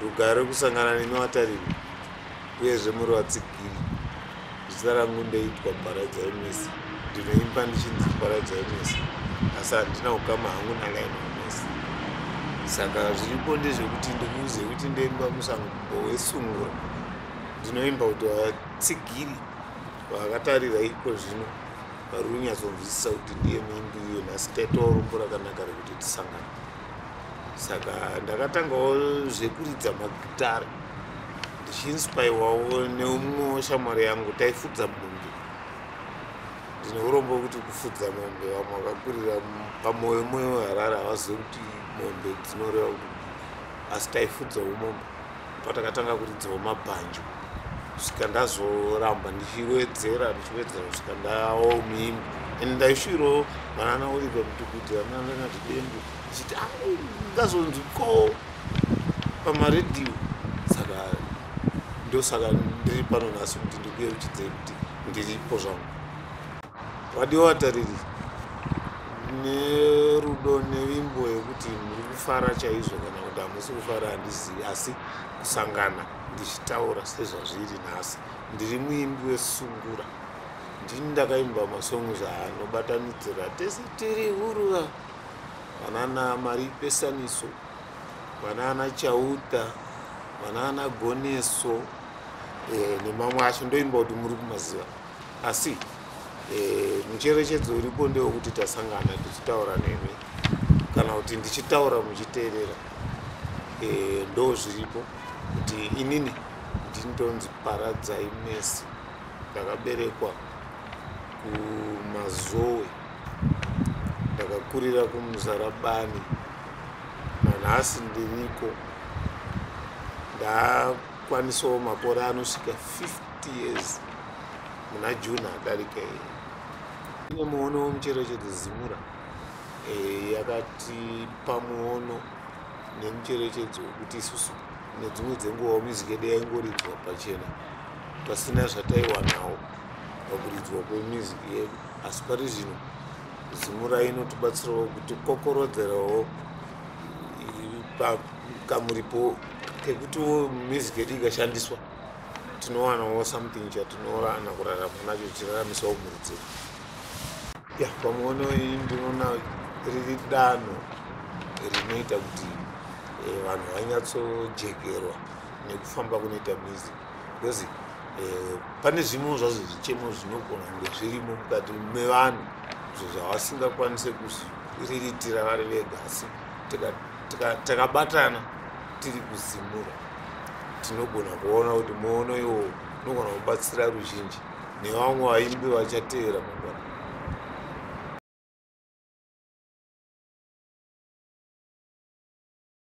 rugare kusangana nenovatariri uyezve muri vatsigiri. Zita rangu ndeitwa Paradzai Mesi. Ndinoimba ndichinzi Paradzai Mesi, asi handina ukama hangu nalaini Mesi. Saka zviripo ndezvekuti ndikuuze kuti ndeimba musango wesungura. Ndinoimba kuti vatsigiri vakatarira iko zvino vari kunyatsonzwisisa kuti ndiye muimbi uyo. Nhasi taitawo rombo rakanaka rekuti tisangane. Saka ndakatangawo zvekuridza magitara ndichiinspaiwawo neumwe shamwari yangu. Taifudza mombe. Ndine urombo kuti kufudza mombe vamwe vakakurira pamwoyo mwoyo weHarare havazivi kuti mombe dzinoreva kuti, asi taifudzawo mombe patakatanga kuridzawo mabhanjo. Kusvika ndazoramba ndichiwedzera kusvika ndawo muimbi. Ende ndaishuwirawo vanana Oliver Mutukuti, vanana Renati Dembu, ndichiti ngazonzwiko pamaredhiyo. Saka ndosaka ndiri pano nhasi kuti ndikuyeuchidze kuti ndiripo zvangu. Vadiwa vatariri, nerudo nevimbo yekuti muri kufara chaizvo kana kuti hamusi kufara handizivi, asi kusangana ndichitaura sezvazviri nhasi. Ndiri muimbi wesungura. Ndini ndakaimba masongs anobatanidzira tese tiri Huruva, vanana Maripesaniso, vanana Chauta, vanana Goneso, nemamwe acho ndoimba kuti muri kumaziva. Asi mucherechedzo uripo ndewekuti tasangana tichitaura nemi kana kuti ndichitaura muchiteerera. Ndo zviripo kuti inini ndinonzi Paradzai Mesi. Ndakaberekwa kumazowe, ndakakurira kumuzarabani, nanhasi ndiriko. Ndakwanisawo makore anosvika 50 years muna June adarika iyi. Ine muono wemucherechedzo ZIMURA yakatipa muono nemucherechedzo wekuti isusu nedzimwe dzenguva miziki yedu yaingoridzwa pachena pasina zvataiwanawo pakuridzwa kwemiziki yedu. Asi pari zvino ZIMURA inotibatsirawo kuti kokorodzerawo kamuripo kekuti miziki yedu ikashandiswa tinowanawo something chatinowana kurarama nacho tichiraramisawo mhuri dzedu. Pamuono iyi ndinoona riri danho rinoita kuti vanhu vanyatsojekerwa nekufamba kunoita music, because pane zvimwe zvazvo zvichemo zvinogona kunge zvirimo mukati mevanhu zvavasingakwanise kuzviriritira vari vega. Asi takabatana tiri kuZIMURA tinogona kuona kuti muono iwo unogona kubatsira ruzhinji nevamwe vaimbi vachateera